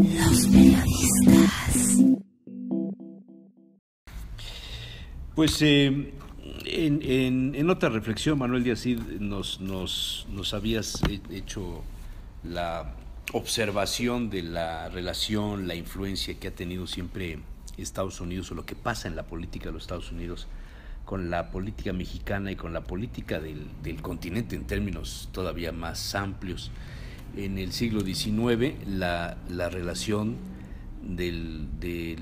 Los periodistas. Pues en otra reflexión, Manuel Díaz Cid, nos habías hecho la observación de la relación, la influencia que ha tenido siempre Estados Unidos, o lo que pasa en la política de los Estados Unidos con la política mexicana y con la política del continente en términos todavía más amplios. En el siglo XIX, la relación de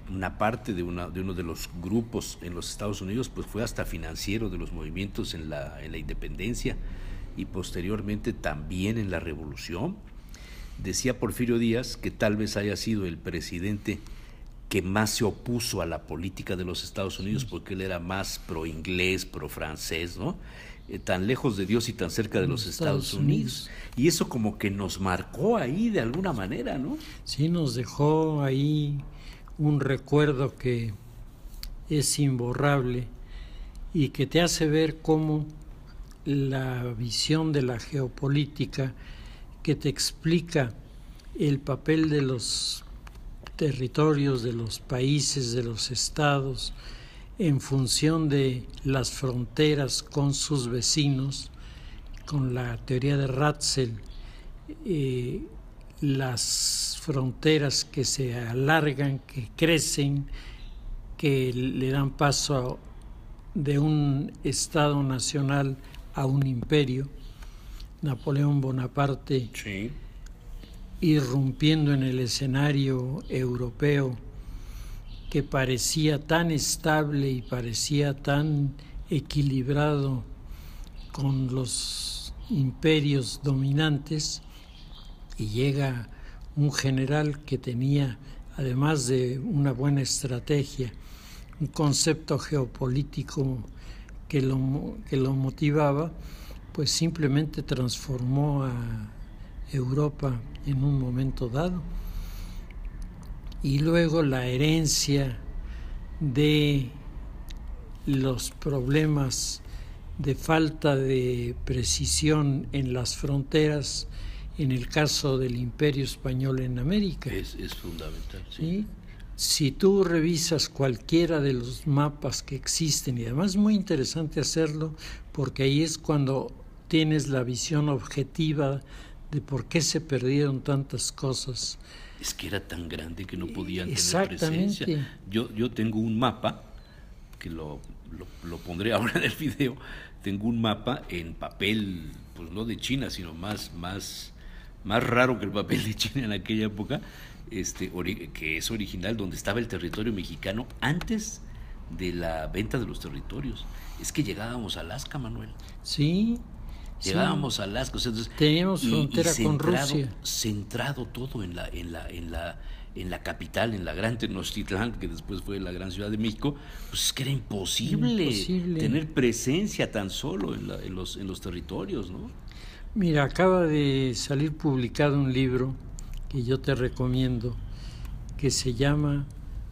una parte de uno de los grupos en los Estados Unidos, pues fue hasta financiero de los movimientos en la independencia y posteriormente también en la revolución. Decía Porfirio Díaz que tal vez haya sido el presidente que más se opuso a la política de los Estados Unidos, porque él era más pro inglés, pro francés, ¿no? Tan lejos de Dios y tan cerca de los Estados Unidos. Y eso como que nos marcó ahí de alguna manera, ¿no? Sí, nos dejó ahí un recuerdo que es imborrable y que te hace ver cómo la visión de la geopolítica, que te explica el papel de los territorios, de los países, de los estados, en función de las fronteras con sus vecinos, con la teoría de Ratzel, las fronteras que se alargan, que crecen, que le dan paso de un Estado nacional a un imperio. Napoleón Bonaparte, sí, irrumpiendo en el escenario europeo, que parecía tan estable y parecía tan equilibrado con los imperios dominantes, y llega un general que tenía, además de una buena estrategia, un concepto geopolítico que lo motivaba, pues simplemente transformó a Europa en un momento dado. Y luego la herencia de los problemas de falta de precisión en las fronteras, en el caso del Imperio Español en América. Es fundamental, sí. ¿Sí? Si tú revisas cualquiera de los mapas que existen, y además es muy interesante hacerlo, porque ahí es cuando tienes la visión objetiva de por qué se perdieron tantas cosas. Es que era tan grande que no podían tener Exactamente. presencia. Yo tengo un mapa, que lo pondré ahora en el video. Tengo un mapa en papel, pues no de China, sino más raro que el papel de China en aquella época, que es original, donde estaba el territorio mexicano antes de la venta de los territorios. Es que llegábamos a Alaska, Manuel. Sí. Llegábamos a Alaska, o sea, entonces, teníamos frontera con Rusia. Centrado todo en la capital, en la gran Tenochtitlán, que después fue la gran Ciudad de México. Pues es que era imposible tener presencia tan solo en los territorios, ¿no? Mira, acaba de salir publicado un libro que yo te recomiendo, que se llama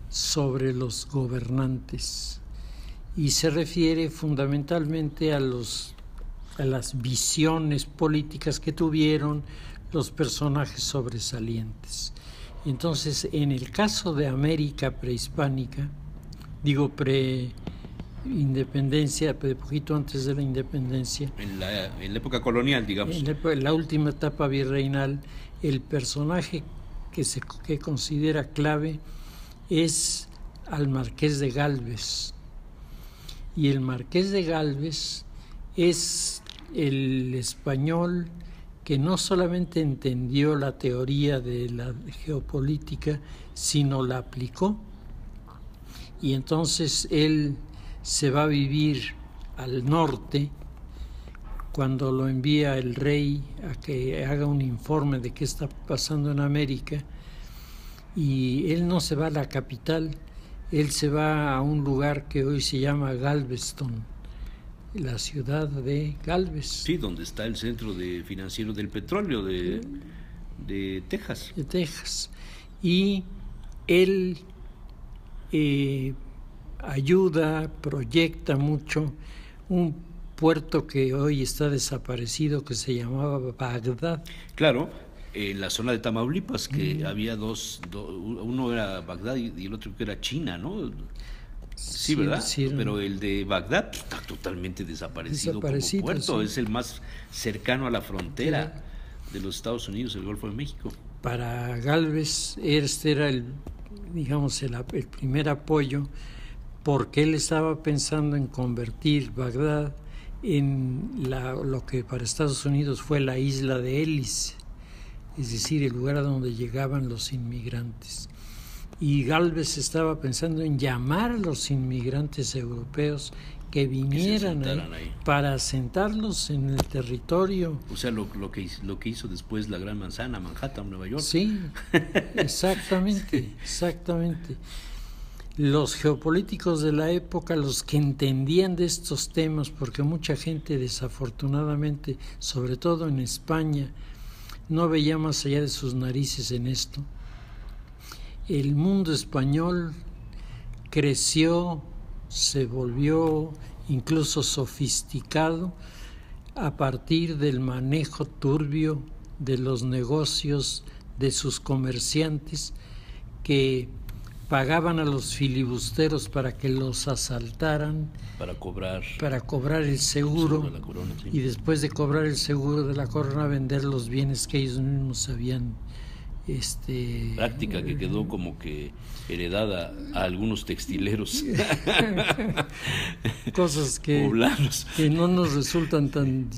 Sobre los gobernantes, y se refiere fundamentalmente a las visiones políticas que tuvieron los personajes sobresalientes. Entonces, en el caso de América prehispánica, digo pre-independencia, de poquito antes de la independencia, en la época colonial, digamos, en la última etapa virreinal, el personaje que considera clave es al Marqués de Gálvez. Y el Marqués de Gálvez es el español que no solamente entendió la teoría de la geopolítica, sino la aplicó. Y entonces él se va a vivir al norte cuando lo envía el rey a que haga un informe de qué está pasando en América, y él no se va a la capital, él se va a un lugar que hoy se llama Galveston, la ciudad de Galvez. Sí, donde está el centro financiero del petróleo de Texas. De Texas. Y él ayuda, proyecta mucho un puerto que hoy está desaparecido, que se llamaba Bagdad. Claro, en la zona de Tamaulipas, que había uno era Bagdad y el otro que era China, ¿no? Sí, ¿verdad? Sí, pero el de Bagdad está totalmente desaparecido como puerto, sí. Es el más cercano a la frontera de los Estados Unidos, el Golfo de México. Para Gálvez este era el primer apoyo, porque él estaba pensando en convertir Bagdad en lo que para Estados Unidos fue la isla de Hélice, es decir, el lugar a donde llegaban los inmigrantes. Y Gálvez estaba pensando en llamar a los inmigrantes europeos que vinieran ahí para asentarlos en el territorio. O sea, lo que hizo después la Gran Manzana, Manhattan, Nueva York. Sí, exactamente. Los geopolíticos de la época, los que entendían de estos temas, porque mucha gente desafortunadamente, sobre todo en España, no veía más allá de sus narices en esto. El mundo español creció, se volvió incluso sofisticado a partir del manejo turbio de los negocios de sus comerciantes, que pagaban a los filibusteros para que los asaltaran, para cobrar el seguro de la corona, sí. Y después de cobrar el seguro de la corona, vender los bienes que ellos mismos habían práctica que quedó como que heredada a algunos textileros cosas que no nos resultan tan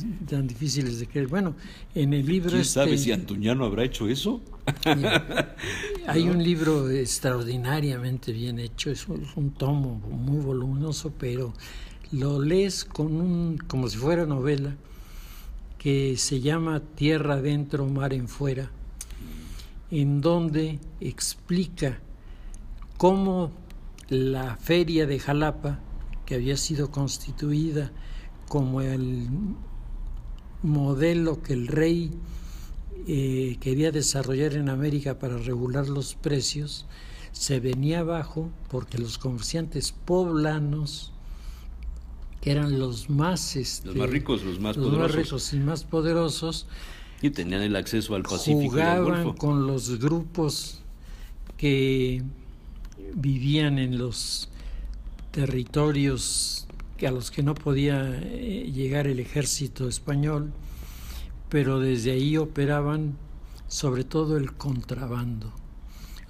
difíciles de creer. Bueno, en el libro ¿quién sabe si Antuñano habrá hecho eso? Hay un libro extraordinariamente bien hecho, es un tomo muy voluminoso, pero lo lees como si fuera novela, que se llama Tierra adentro, mar en fuera, en donde explica cómo la feria de Jalapa, que había sido constituida como el modelo que el rey quería desarrollar en América para regular los precios, se venía abajo porque los comerciantes poblanos, que eran los más ricos, los más poderosos, y tenían el acceso al Pacífico jugaban y al Golfo con los grupos que vivían en los territorios a los que no podía llegar el ejército español, pero desde ahí operaban sobre todo el contrabando.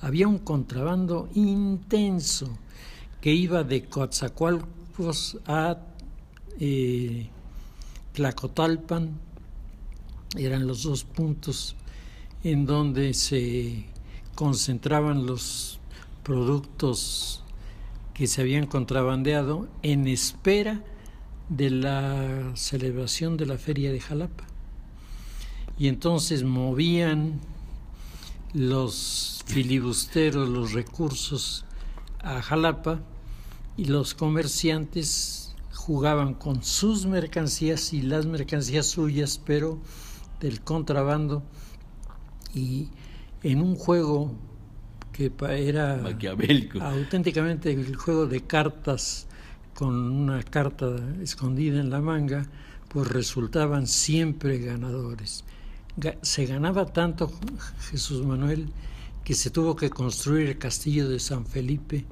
Había un contrabando intenso que iba de Coatzacoalcos a Tlacotalpan. Eran los dos puntos en donde se concentraban los productos que se habían contrabandeado en espera de la celebración de la Feria de Jalapa. Y entonces movían los filibusteros los recursos a Jalapa, y los comerciantes jugaban con sus mercancías y las mercancías suyas, pero del contrabando, y en un juego que era maquiavélico, auténticamente el juego de cartas, con una carta escondida en la manga, pues resultaban siempre ganadores. Se ganaba tanto, Jesús Manuel, que se tuvo que construir el castillo de San Felipe,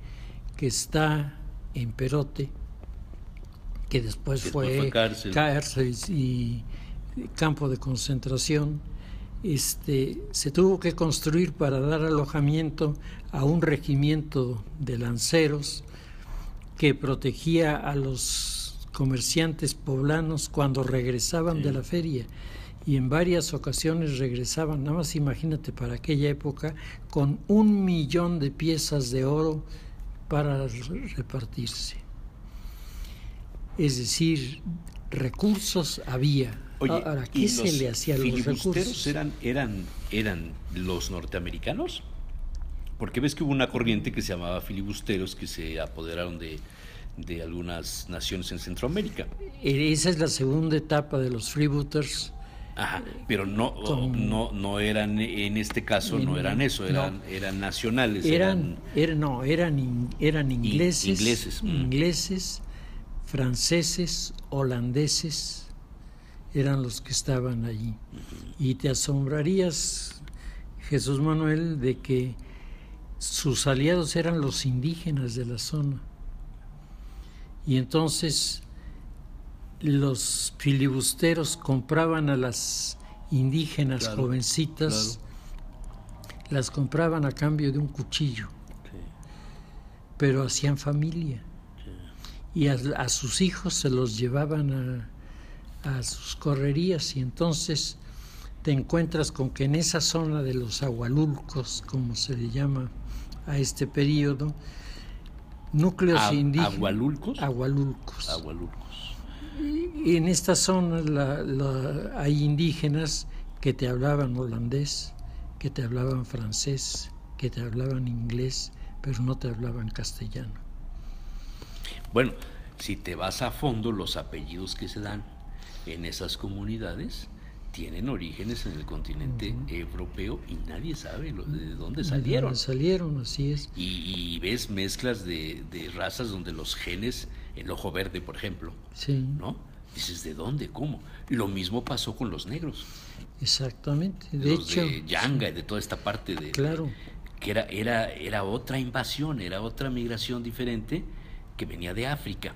que está en Perote, que después fue cárcel y campo de concentración. Se tuvo que construir para dar alojamiento a un regimiento de lanceros que protegía a los comerciantes poblanos cuando regresaban de la feria, y en varias ocasiones regresaban, nada más imagínate, para aquella época, con 1,000,000 de piezas de oro para repartirse. Es decir, recursos había. Oye, ahora, ¿qué se le hacía a los recursos? ¿Eran los norteamericanos? Porque ves que hubo una corriente que se llamaba filibusteros, que se apoderaron de algunas naciones en Centroamérica. Esa es la segunda etapa de los freebooters. Ajá, pero no eran, en este caso, no eran eso, eran nacionales. Eran ingleses, ingleses, franceses, holandeses, eran los que estaban allí. Y te asombrarías, Jesús Manuel, de que sus aliados eran los indígenas de la zona. Y entonces los filibusteros compraban a las indígenas jovencitas, las compraban a cambio de un cuchillo, pero hacían familia. Y a sus hijos se los llevaban a sus correrías, y entonces te encuentras con que en esa zona de los Agualulcos, como se le llama a este periodo, núcleos indígenas. ¿Agualulcos? Y en esta zona hay indígenas que te hablaban holandés, que te hablaban francés, que te hablaban inglés, pero no te hablaban castellano. Bueno, si te vas a fondo, los apellidos que se dan en esas comunidades tienen orígenes en el continente europeo y nadie sabe de dónde salieron. De dónde salieron, así es. Y ves mezclas de razas donde los genes, el ojo verde, por ejemplo, ¿no? Dices, ¿de dónde? ¿Cómo? Lo mismo pasó con los negros. Exactamente. De Yanga y de toda esta parte claro. Que era otra invasión, era otra migración diferente que venía de África.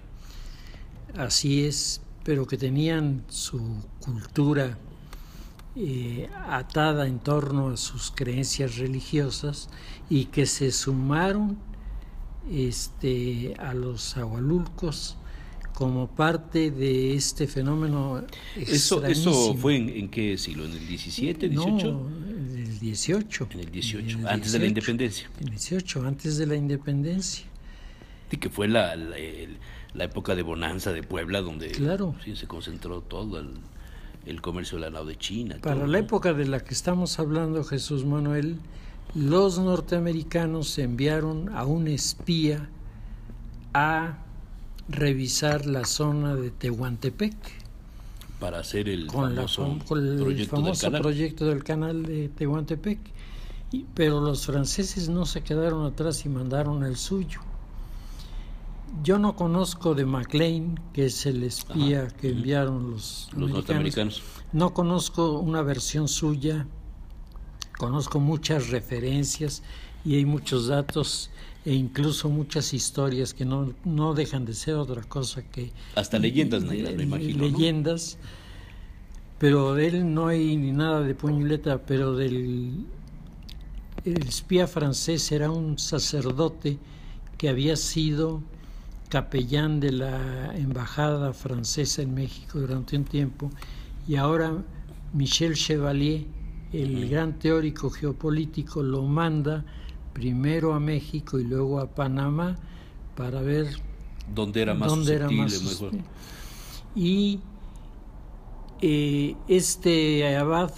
Así es, pero que tenían su cultura atada en torno a sus creencias religiosas y que se sumaron a los Agualulcos como parte de este fenómeno extrañísimo. ¿Eso fue en qué siglo? ¿En el 17, 18? No, en el 18. En el 18, antes de la independencia. En el 18, antes de la independencia. Y que fue la época de bonanza de Puebla, donde sí, se concentró todo el comercio del ganado de China. Para todo, la época de la que estamos hablando, Jesús Manuel, los norteamericanos enviaron a un espía a revisar la zona de Tehuantepec para hacer el famoso proyecto del canal de Tehuantepec, pero los franceses no se quedaron atrás y mandaron el suyo. Yo no conozco de Maclean, que es el espía que enviaron los norteamericanos. No conozco una versión suya, conozco muchas referencias y hay muchos datos e incluso muchas historias que no dejan de ser otra cosa que... Hasta leyendas negras, me imagino. Leyendas, ¿no? Pero de él no hay ni nada de puño y letra, pero el espía francés era un sacerdote que había sido capellán de la embajada francesa en México durante un tiempo, y ahora Michel Chevalier, el gran teórico geopolítico, lo manda primero a México y luego a Panamá para ver dónde era más susceptible, mejor. Y este abad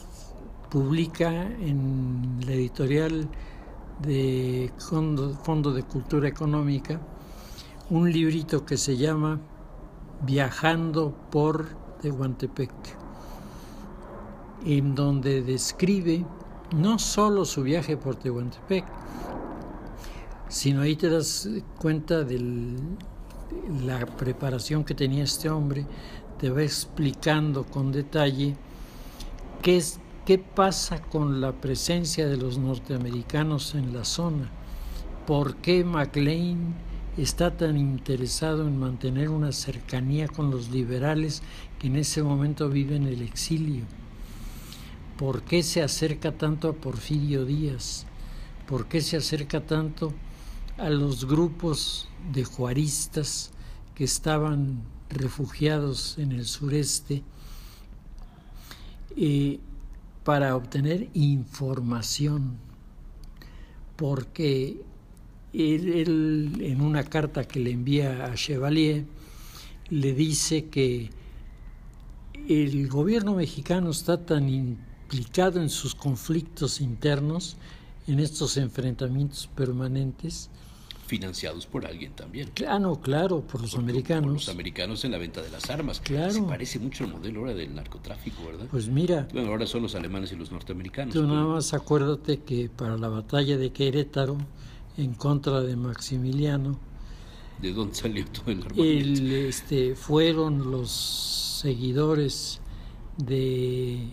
publica en la editorial de Fondo de Cultura Económica un librito que se llama Viajando por Tehuantepec, en donde describe no solo su viaje por Tehuantepec, sino ahí te das cuenta de la preparación que tenía este hombre. Te va explicando con detalle qué pasa con la presencia de los norteamericanos en la zona, por qué Maclean está tan interesado en mantener una cercanía con los liberales que en ese momento viven el exilio, por qué se acerca tanto a Porfirio Díaz, por qué se acerca tanto a los grupos de juaristas que estaban refugiados en el sureste, para obtener información, porque él en una carta que le envía a Chevalier le dice que el gobierno mexicano está tan implicado en sus conflictos internos, en estos enfrentamientos permanentes, financiados por alguien también. Claro, por los americanos. Por los americanos en la venta de las armas. Claro. Se parece mucho al modelo ahora del narcotráfico, ¿verdad? Pues mira. Bueno, ahora son los alemanes y los norteamericanos. Tú nada más acuérdate que para la batalla de Querétaro, en contra de Maximiliano, ¿de dónde salió todo el armamento? Fueron los seguidores de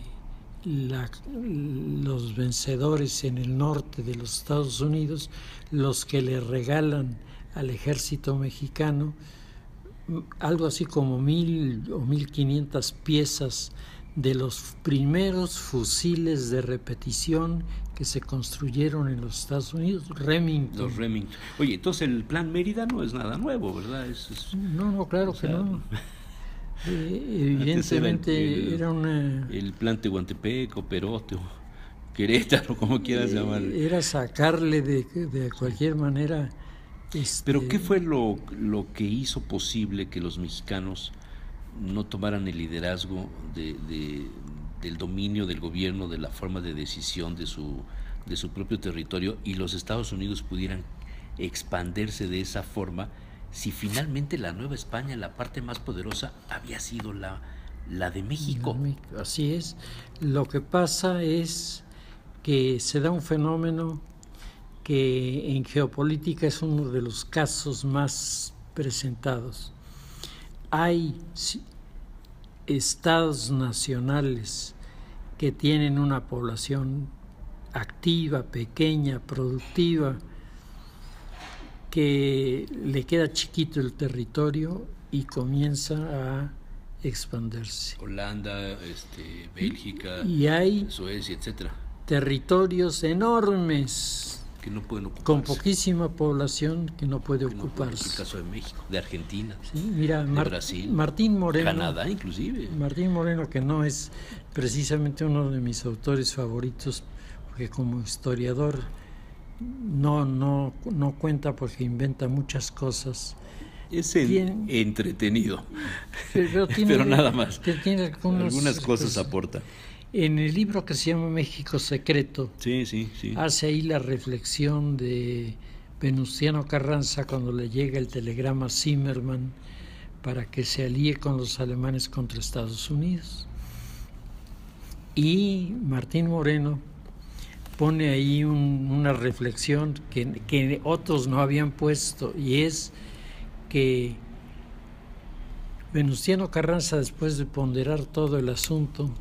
los vencedores en el norte de los Estados Unidos, los que le regalan al ejército mexicano algo así como 1,000 o 1,500 piezas de los primeros fusiles de repetición que se construyeron en los Estados Unidos, Remington. Los Remington. Oye, entonces el Plan Mérida no es nada nuevo, ¿verdad? No, claro que no. Evidentemente era una... El Plan Tehuantepec, o Perote, o Querétaro, como quieras llamarlo. Era sacarle de cualquier manera... Pero ¿qué fue lo que hizo posible que los mexicanos no tomaran el liderazgo del dominio del gobierno, de la forma de decisión de su propio territorio, y los Estados Unidos pudieran expandirse de esa forma, si finalmente la Nueva España, la parte más poderosa, había sido la de México? Así es. Lo que pasa es que se da un fenómeno que en geopolítica es uno de los casos más presentados. Hay estados nacionales que tienen una población activa, pequeña, productiva, que le queda chiquito el territorio y comienza a expandirse. Holanda, Bélgica, y hay Suecia, etcétera. Territorios enormes que no pueden ocuparse, con poquísima población que no puede ocuparse. Es el caso de México, de Argentina, sí, mira, de Brasil, Martín Moreno, Canadá inclusive. Martín Moreno, que no es precisamente uno de mis autores favoritos, porque como historiador no cuenta, porque inventa muchas cosas. Es entretenido, pero nada más. Tiene algunas cosas aporta. En el libro que se llama México Secreto, sí. hace ahí la reflexión de Venustiano Carranza cuando le llega el telegrama a Zimmermann para que se alíe con los alemanes contra Estados Unidos. Y Martín Moreno pone ahí una reflexión que otros no habían puesto, y es que Venustiano Carranza, después de ponderar todo el asunto,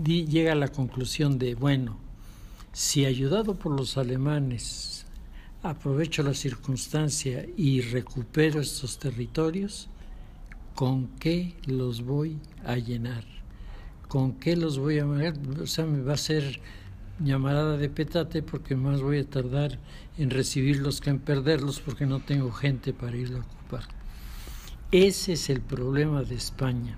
llega a la conclusión de, bueno, si ayudado por los alemanes aprovecho la circunstancia y recupero estos territorios, ¿con qué los voy a llenar? ¿Con qué los voy a llenar? O sea, me va a ser llamarada de petate, porque más voy a tardar en recibirlos que en perderlos, porque no tengo gente para irlo a ocupar. Ese es el problema de España.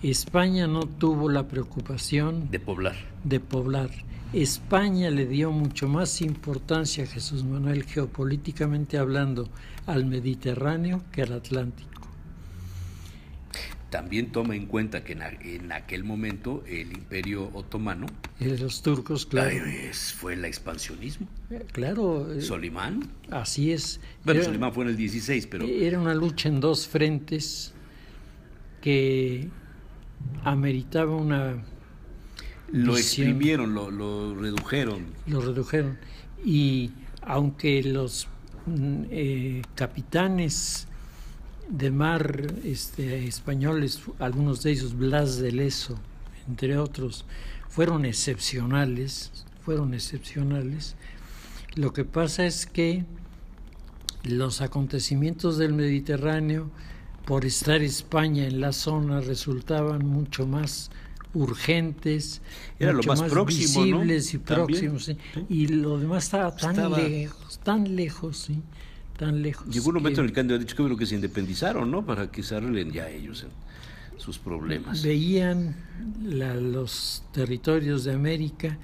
España no tuvo la preocupación de poblar. España le dio mucho más importancia, Jesús Manuel, geopolíticamente hablando, al Mediterráneo que al Atlántico. También toma en cuenta que en aquel momento el Imperio Otomano, los turcos, claro, fue el expansionismo. Claro. Solimán. Así es. Bueno, Solimán fue en el 16, pero... Era una lucha en dos frentes que ameritaba una... Lo exprimieron, lo redujeron. Lo redujeron. Y aunque los capitanes de mar españoles, algunos de ellos, Blas de Lezo, entre otros, fueron excepcionales, lo que pasa es que los acontecimientos del Mediterráneo, por estar España en la zona, resultaban mucho más urgentes, era mucho lo más próximo, visibles, ¿no? Y próximos, ¿sí? Y lo demás estaba tan lejos, ¿sí? Tan lejos. Llegó un momento en el que han dicho que se independizaron, ¿no? Para que se arreglen ya ellos sus problemas. Veían los territorios de América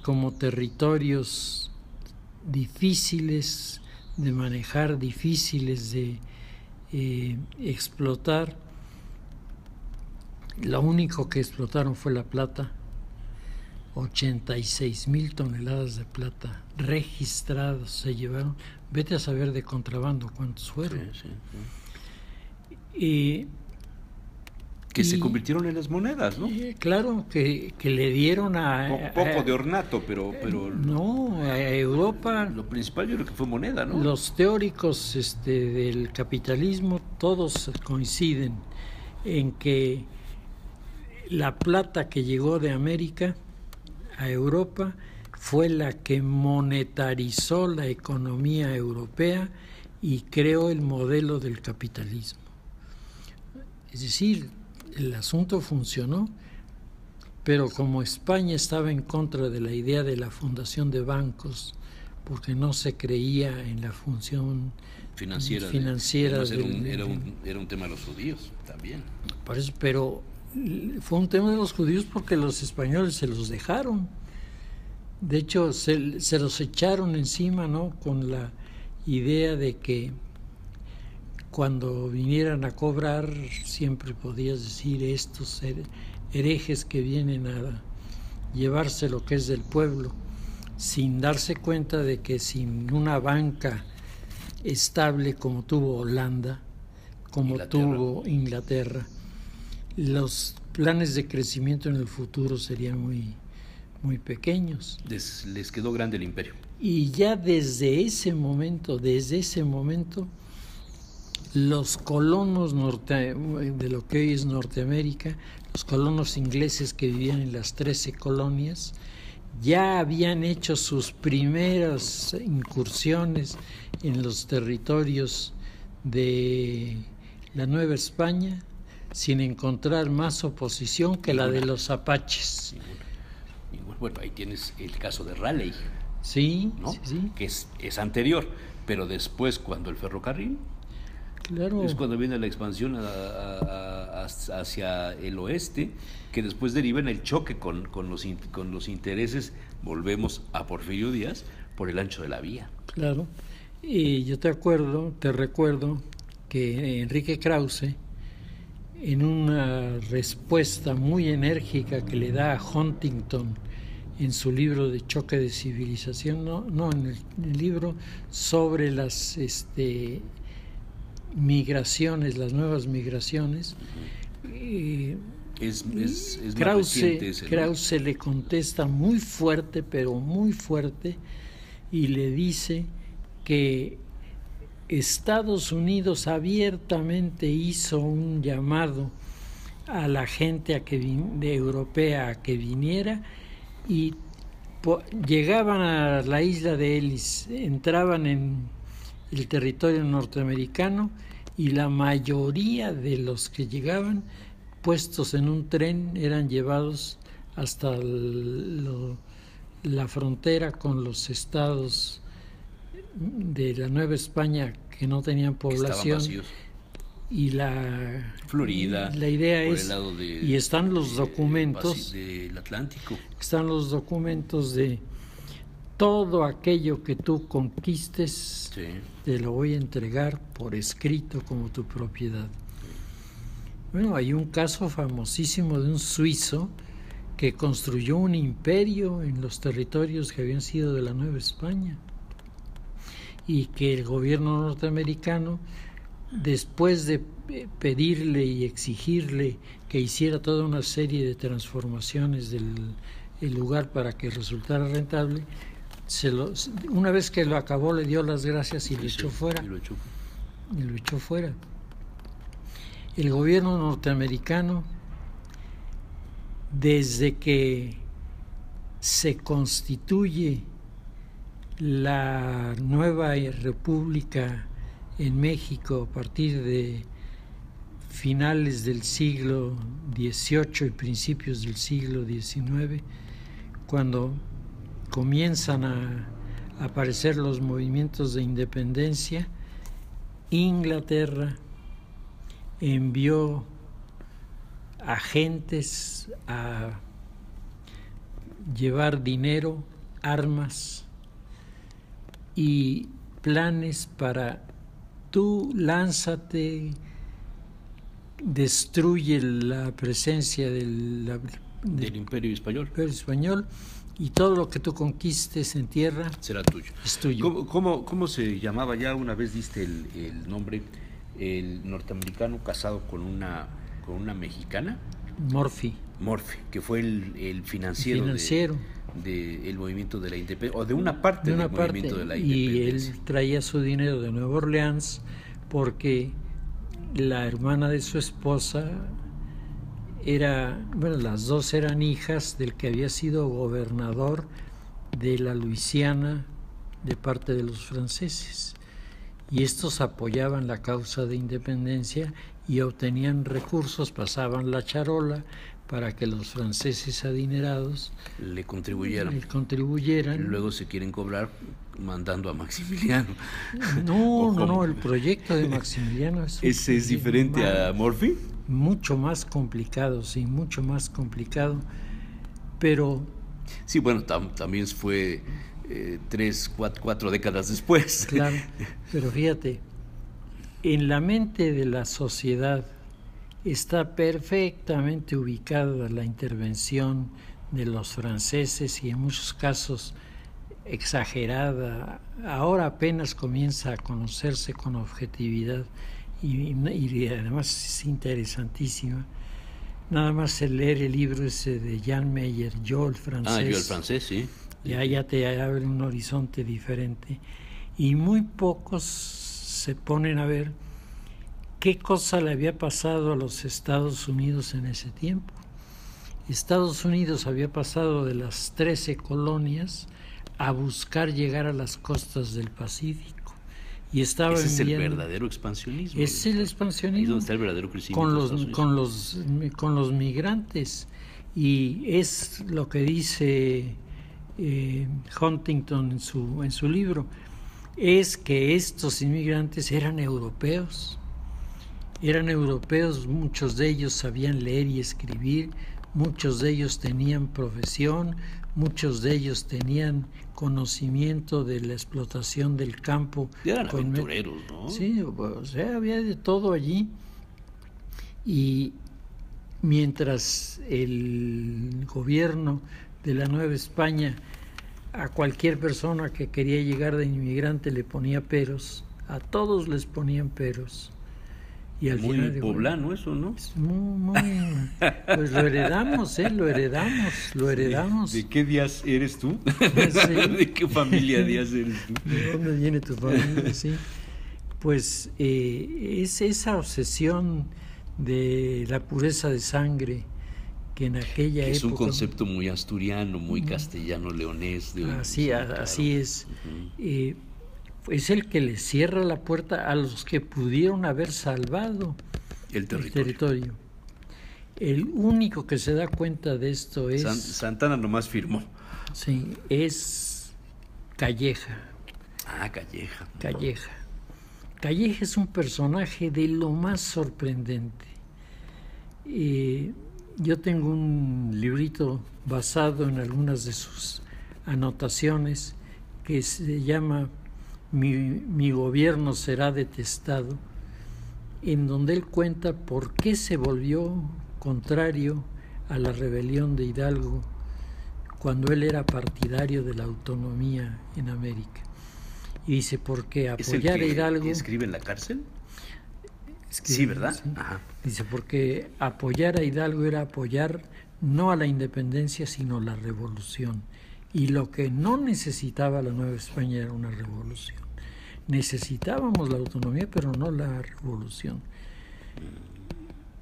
como territorios difíciles de manejar, difíciles de explotar. Lo único que explotaron fue la plata. 86,000 toneladas de plata registrados se llevaron. Vete a saber de contrabando cuántos fueron. Sí. Que se convirtieron en las monedas, ¿no? Claro, que le dieron poco de ornato, pero no, a Europa. Lo principal yo creo que fue moneda, ¿no? Los teóricos del capitalismo todos coinciden en que la plata que llegó de América a Europa fue la que monetarizó la economía europea y creó el modelo del capitalismo. Es decir, el asunto funcionó, pero como España estaba en contra de la idea de la fundación de bancos, porque no se creía en la función financiera era un tema de los judíos también. Por eso, pero fue un tema de los judíos porque los españoles se los dejaron. De hecho, se los echaron encima, ¿no? Con la idea de que cuando vinieran a cobrar siempre podías decir estos herejes que vienen a llevarse lo que es del pueblo, sin darse cuenta de que sin una banca estable como tuvo Holanda, como tuvo Inglaterra, los planes de crecimiento en el futuro serían muy pequeños. Les quedó grande el imperio. Y ya desde ese momento, los colonos de lo que hoy es Norteamérica, los colonos ingleses que vivían en las 13 colonias, ya habían hecho sus primeras incursiones en los territorios de la Nueva España sin encontrar más oposición que la de los apaches. Bueno, ahí tienes el caso de Raleigh, sí, ¿no? Sí. Que es anterior, pero después cuando el ferrocarril, claro, es cuando viene la expansión hacia el oeste, que después deriva en el choque con los intereses, volvemos a Porfirio Díaz, por el ancho de la vía. Claro, y yo te recuerdo que Enrique Krause, en una respuesta muy enérgica que le da a Huntington en su libro de Choque de Civilización, en el libro sobre las migraciones, las nuevas migraciones, Es Krause, Krause le contesta muy fuerte, pero muy fuerte, y le dice que Estados Unidos abiertamente hizo un llamado a la gente europea a que viniera, y llegaban a la isla de Ellis, entraban en el territorio norteamericano, y la mayoría de los que llegaban puestos en un tren eran llevados hasta la frontera con los estados de la Nueva España que no tenían población, y la Florida, la idea por es el lado y están los documentos del Atlántico, están los documentos de todo aquello que tú conquistes, sí, te lo voy a entregar por escrito como tu propiedad. Bueno, hay un caso famosísimo de un suizo que construyó un imperio en los territorios que habían sido de la Nueva España, y que el gobierno norteamericano, después de pedirle y exigirle que hiciera toda una serie de transformaciones del lugar para que resultara rentable, una vez que lo acabó le dio las gracias y lo echó fuera. El gobierno norteamericano, desde que se constituye la nueva república en México a partir de finales del siglo XVIII y principios del siglo XIX, cuando comienzan a aparecer los movimientos de independencia, Inglaterra envió agentes a llevar dinero, armas y planes para tú lánzate, destruye la presencia del Imperio Español, y todo lo que tú conquistes en tierra será tuyo. Es tuyo. ¿Cómo se llamaba? Ya una vez diste el nombre, el norteamericano casado con una mexicana. Murphy, que fue el financiero. Del movimiento de la independencia, o de una parte del movimiento de la independencia. Y él traía su dinero de Nueva Orleans porque la hermana de su esposa las dos eran hijas del que había sido gobernador de la Luisiana de parte de los franceses. Y estos apoyaban la causa de independencia y obtenían recursos, pasaban la charola para que los franceses adinerados le contribuyeran. Y luego se quieren cobrar mandando a Maximiliano. No, el proyecto de Maximiliano ¿Ese es diferente a Morphy? Mucho más complicado, sí, mucho más complicado, pero... Sí, bueno, también fue 3, 4 décadas después. Claro, pero fíjate, en la mente de la sociedad está perfectamente ubicada la intervención de los franceses y en muchos casos exagerada. Ahora apenas comienza a conocerse con objetividad y además es interesantísima. Nada más el leer el libro ese de Jan Meyer, Yo el francés. Yo el francés, sí. Ya te abre un horizonte diferente. Y muy pocos se ponen a ver qué cosa le había pasado a los Estados Unidos en ese tiempo. Estados Unidos había pasado de las 13 colonias a buscar llegar a las costas del Pacífico. Y estaba Ese es el verdadero expansionismo. Es el expansionismo. Ahí donde está el verdadero crecimiento. Con los migrantes. Y es lo que dice Huntington en su libro, es que estos inmigrantes eran europeos, muchos de ellos sabían leer y escribir, muchos de ellos tenían profesión, muchos de ellos tenían conocimiento de la explotación del campo. Eran aventureros, ¿no? Sí, o sea, había de todo allí. Y mientras el gobierno de la Nueva España a cualquier persona que quería llegar de inmigrante le ponía peros, a todos les ponían peros. Y al muy final, poblano eso, ¿no? Pues lo heredamos. ¿De qué Díaz eres tú? Sí. ¿De qué familia Díaz eres tú? ¿De dónde viene tu familia? Sí. Pues es esa obsesión de la pureza de sangre que en aquella época... Es un concepto muy asturiano, muy castellano-leonés. Así es. Uh-huh. Es el que le cierra la puerta a los que pudieron haber salvado el territorio. El único que se da cuenta de esto es... Santana nomás firmó. Sí, es Calleja. Calleja. Calleja es un personaje de lo más sorprendente. Yo tengo un librito basado en algunas de sus anotaciones que se llama Mi gobierno será detestado, en donde él cuenta por qué se volvió contrario a la rebelión de Hidalgo cuando él era partidario de la autonomía en América. Y dice, porque apoyar a Hidalgo... ¿Que escribe en la cárcel? Sí, ¿verdad? Sí. Ajá. Dice, porque apoyar a Hidalgo era apoyar no a la independencia, sino la revolución. Y lo que no necesitaba la Nueva España era una revolución. Necesitábamos la autonomía, pero no la revolución.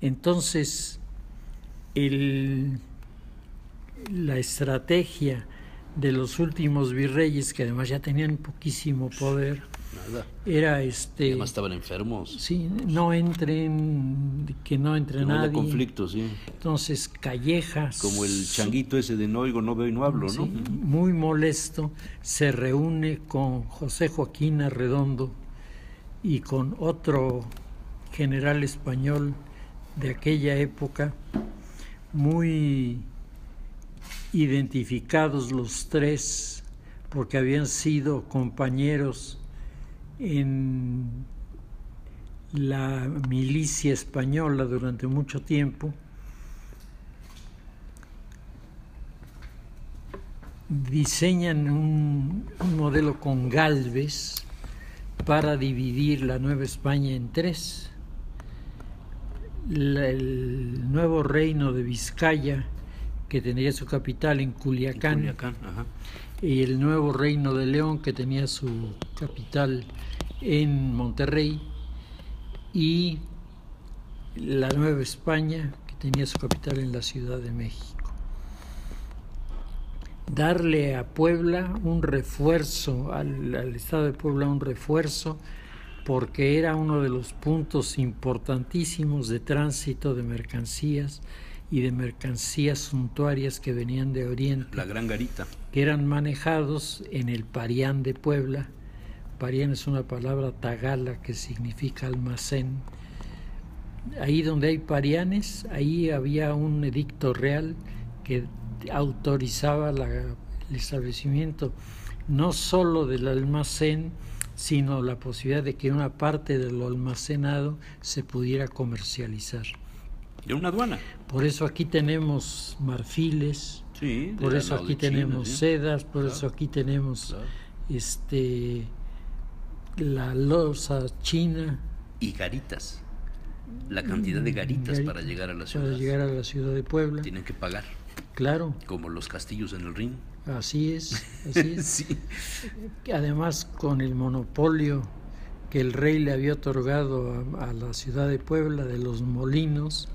Entonces, la estrategia de los últimos virreyes, que además ya tenían poquísimo poder, era además estaban enfermos. Sí, que no entre nadie. No haya conflicto, sí. Entonces Calleja, como el changuito ese de no oigo, no veo y no hablo, ¿no? Muy molesto, se reúne con José Joaquín Arredondo y con otro general español de aquella época, muy identificados los tres, porque habían sido compañeros en la milicia española durante mucho tiempo. Diseñan un modelo con Gálvez para dividir la Nueva España en tres. El nuevo reino de Vizcaya, que tendría su capital en Culiacán, ajá. Y el nuevo reino de León, que tenía su capital en Monterrey, y la Nueva España, que tenía su capital en la Ciudad de México. Darle a Puebla un refuerzo, al estado de Puebla un refuerzo, porque era uno de los puntos importantísimos de tránsito de mercancías y de mercancías suntuarias que venían de Oriente. La Gran Garita. Que eran manejados en el Parián de Puebla. Parián es una palabra tagala que significa almacén. Ahí donde hay parianes, ahí había un edicto real que autorizaba el establecimiento no solo del almacén, sino la posibilidad de que una parte de lo almacenado se pudiera comercializar. Era una aduana. Por eso aquí tenemos marfiles, sí, por eso aquí tenemos China, sedas, por eso aquí tenemos la loza china. Y garitas. La cantidad de garitas para llegar a la ciudad. Para llegar a la ciudad de Puebla. Tienen que pagar. Claro. Como los castillos en el Rin. Así es, así es. Sí. Además, con el monopolio que el rey le había otorgado a la ciudad de Puebla de los molinos,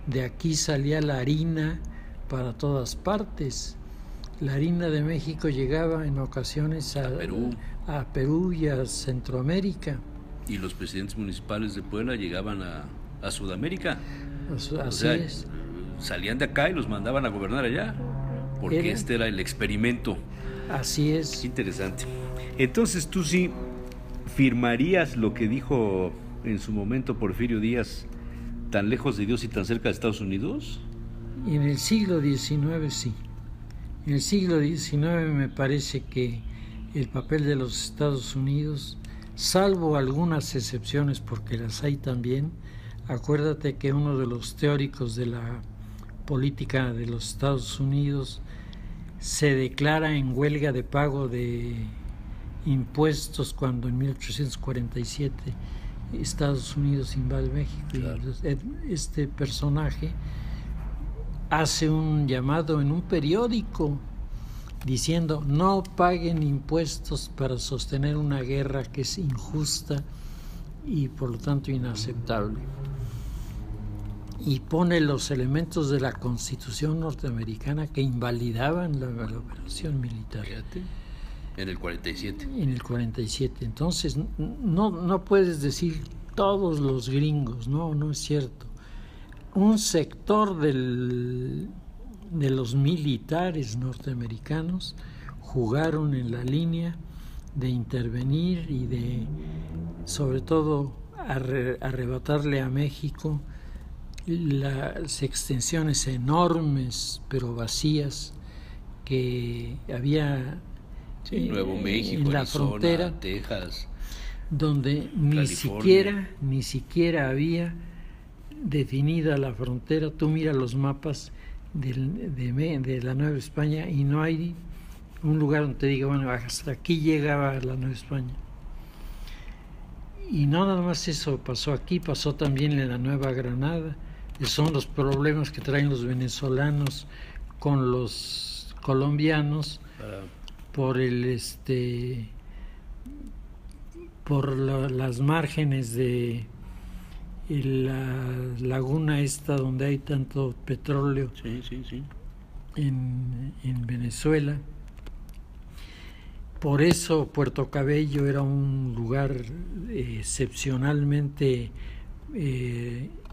de aquí salía la harina para todas partes. La harina de México llegaba en ocasiones a Perú y a Centroamérica. Y los presidentes municipales de Puebla llegaban a Sudamérica. Así es. Salían de acá y los mandaban a gobernar allá, porque este era el experimento. Así es. Qué interesante. Entonces, ¿tú sí firmarías lo que dijo en su momento Porfirio Díaz, tan lejos de Dios y tan cerca de Estados Unidos? En el siglo XIX sí. En el siglo XIX me parece que el papel de los Estados Unidos, salvo algunas excepciones porque las hay también, acuérdate que uno de los teóricos de la política de los Estados Unidos se declara en huelga de pago de impuestos cuando en 1847 Estados Unidos invade México. Claro. Y este personaje hace un llamado en un periódico diciendo: no paguen impuestos para sostener una guerra que es injusta y por lo tanto inaceptable. Y pone los elementos de la Constitución norteamericana que invalidaban la operación militar. Fíjate, en el 47. En el 47. Entonces, no puedes decir todos los gringos, no es cierto. Un sector de los militares norteamericanos jugaron en la línea de intervenir y de, sobre todo, arrebatarle a México las extensiones enormes pero vacías que había Nuevo México, en la Arizona, frontera, Texas, donde ni siquiera había definida la frontera. Tú mira los mapas de la Nueva España y no hay un lugar donde te diga, bueno, hasta aquí llegaba la Nueva España. Y no nada más eso pasó aquí, pasó también en la Nueva Granada. Son los problemas que traen los venezolanos con los colombianos por las márgenes de la laguna esta donde hay tanto petróleo. Sí. En Venezuela. Por eso Puerto Cabello era un lugar excepcionalmente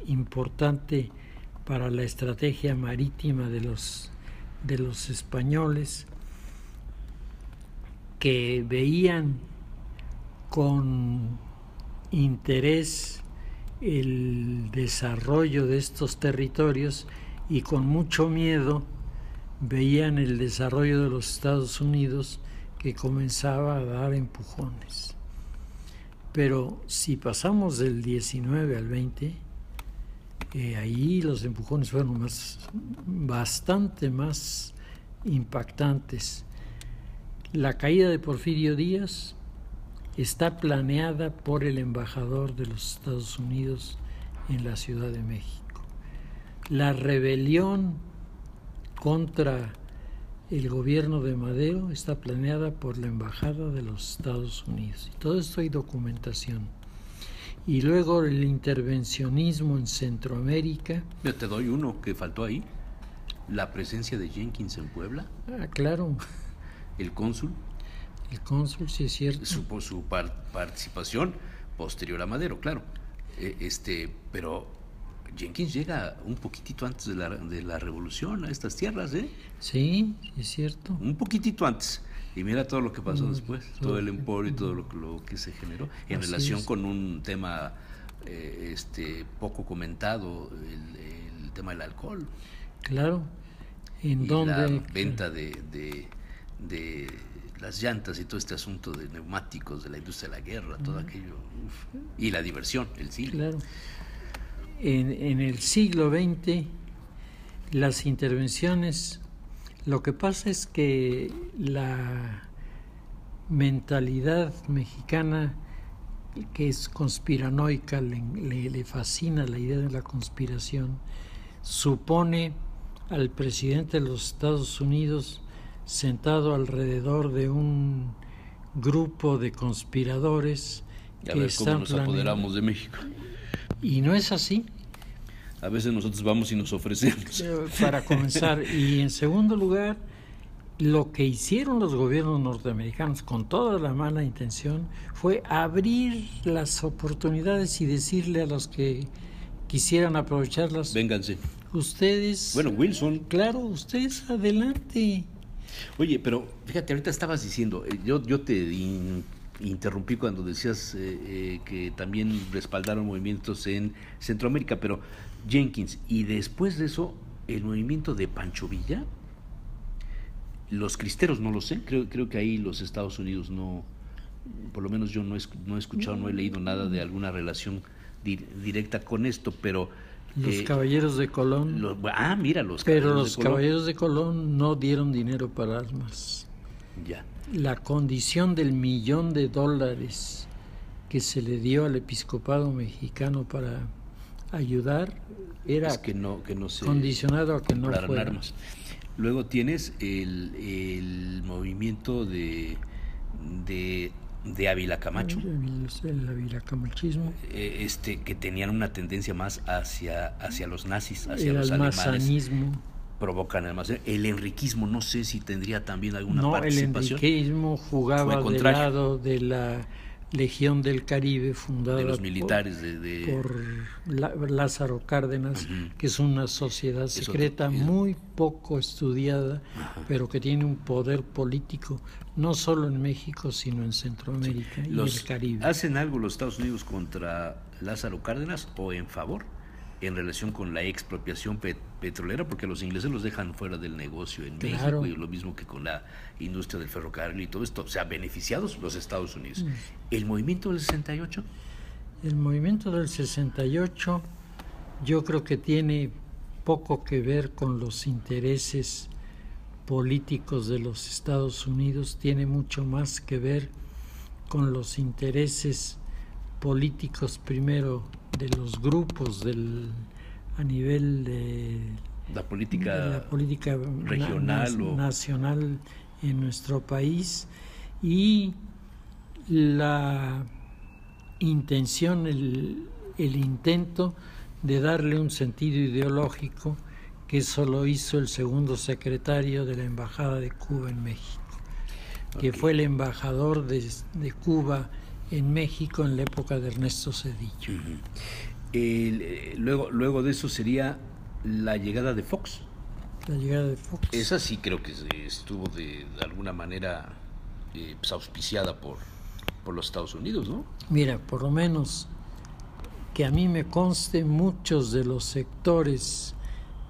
importante para la estrategia marítima de los españoles, que veían con interés el desarrollo de estos territorios y con mucho miedo veían el desarrollo de los Estados Unidos, que comenzaba a dar empujones. Pero si pasamos del 19 al 20, ahí los empujones fueron bastante más impactantes. La caída de Porfirio Díaz está planeada por el embajador de los Estados Unidos en la Ciudad de México. La rebelión contra el gobierno de Madero está planeada por la embajada de los Estados Unidos. Y todo esto hay documentación. y luego el intervencionismo en Centroamérica. Yo te doy uno que faltó ahí, la presencia de Jenkins en Puebla. Claro. El cónsul, Sí es cierto. su participación posterior a Madero, claro. Pero Jenkins llega un poquitito antes de la revolución a estas tierras, ¿eh? Sí, es cierto. Un poquitito antes. Y mira todo lo que pasó después, todo el emporio y todo lo que se generó en Así relación es. con un tema poco comentado, el tema del alcohol. Claro. ¿En y dónde? la venta de las llantas y todo este asunto de neumáticos de la industria de la guerra, todo aquello. Y la diversión, el cine. Claro. En el siglo XX, las intervenciones, lo que pasa es que la mentalidad mexicana, que es conspiranoica, le fascina la idea de la conspiración, supone al presidente de los Estados Unidos sentado alrededor de un grupo de conspiradores A ver cómo nos apoderamos de México. Y no es así. A veces nosotros vamos y nos ofrecemos. Para comenzar. Y en segundo lugar, lo que hicieron los gobiernos norteamericanos con toda la mala intención fue abrir las oportunidades y decirle a los que quisieran aprovecharlas: vénganse. Ustedes... Bueno, Wilson. Claro, ustedes adelante. Oye, pero fíjate, ahorita estabas diciendo, yo te interrumpí cuando decías que también respaldaron movimientos en Centroamérica, pero Jenkins, y después de eso, el movimiento de Pancho Villa, los cristeros no lo sé, creo que ahí los Estados Unidos no, por lo menos yo no he escuchado, no he leído nada de alguna relación directa con esto, pero... Los caballeros de Colón. Mira, los Pero caballeros los de Colón. caballeros de Colón no dieron dinero para armas. Ya. La condición del $1,000,000 que se le dio al episcopado mexicano para ayudar era es que no se condicionado a que no fuera armas. Luego tienes el movimiento de Ávila Camacho, el avilacamachismo, que tenían una tendencia más hacia los nazis, hacia el los almazanismo. alemanes. Provocan el enriquismo, no sé si tendría también alguna No, participación. el enriquismo jugaba del lado de la Legión del Caribe, fundada de los militares por Lázaro Cárdenas, que es una sociedad secreta muy poco estudiada, pero que tiene un poder político no solo en México, sino en Centroamérica y el Caribe. ¿Hacen algo los Estados Unidos contra Lázaro Cárdenas o en favor en relación con la expropiación petrolera? Porque los ingleses los dejan fuera del negocio en México, y lo mismo que con la industria del ferrocarril y todo esto. O sea, beneficiados los Estados Unidos. ¿El movimiento del 68? El movimiento del 68 yo creo que tiene poco que ver con los intereses políticos de los Estados Unidos, tiene mucho más que ver con los intereses políticos, primero de los grupos a nivel de la política regional nacional en nuestro país, y la intención, el intento de darle un sentido ideológico, que eso lo hizo el segundo secretario de la Embajada de Cuba en México, que fue el embajador de Cuba en México en la época de Ernesto Zedillo. Luego de eso sería la llegada de Fox. La llegada de Fox. Esa sí creo que estuvo de alguna manera auspiciada por los Estados Unidos, ¿no? Mira, por lo menos que a mí me conste, muchos de los sectores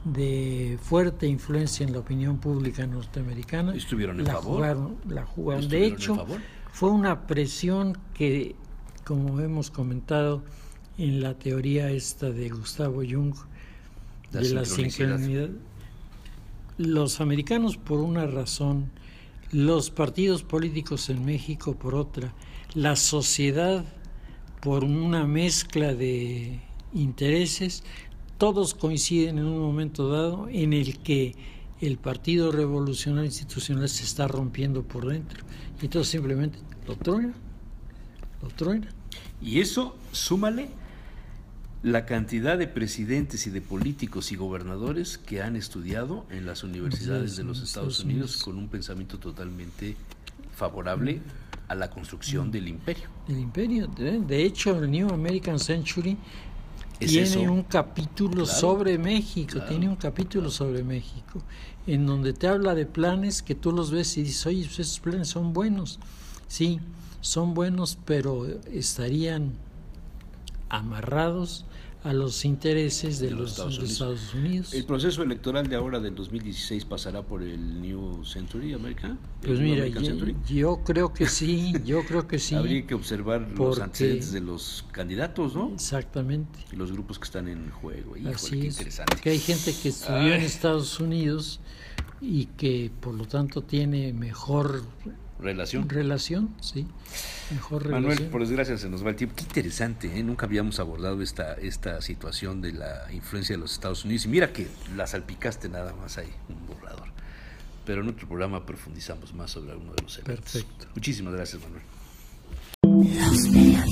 de fuerte influencia en la opinión pública norteamericana estuvieron en favor. La jugaron. De hecho, fue una presión que, como hemos comentado en la teoría esta de Gustavo Jung, de la sincronicidad, los americanos por una razón, los partidos políticos en México por otra, la sociedad por una mezcla de intereses, todos coinciden en un momento dado en el que el Partido Revolucionario Institucional se está rompiendo por dentro, y entonces simplemente lo truena. Y eso, súmale la cantidad de presidentes y de políticos y gobernadores que han estudiado en las universidades de los Estados Unidos con un pensamiento totalmente favorable a la construcción del imperio. El imperio, de hecho, el New American Century ¿Es tiene eso? un capítulo Claro, sobre México, claro, tiene un capítulo sobre México, en donde te habla de planes que tú los ves y dices, oye, pues esos planes son buenos. Sí, son buenos, pero estarían amarrados a los intereses de los Estados Unidos. ¿El proceso electoral de ahora del 2016 pasará por el New Century America? Pues mira, yo creo que sí, Habría que observar los antecedentes de los candidatos, ¿no? Exactamente. Y los grupos que están en juego. Híjole, Así qué es, interesante. porque hay gente que estudió en Estados Unidos y que por lo tanto tiene mejor relación, sí, mejor Manuel, relación. por desgracia se nos va el tiempo. Qué interesante, ¿eh? Nunca habíamos abordado esta situación de la influencia de los Estados Unidos. Y mira que la salpicaste nada más ahí, un borrador. Pero en otro programa profundizamos más sobre alguno de los eventos. Perfecto. Muchísimas gracias, Manuel. Los periodistas.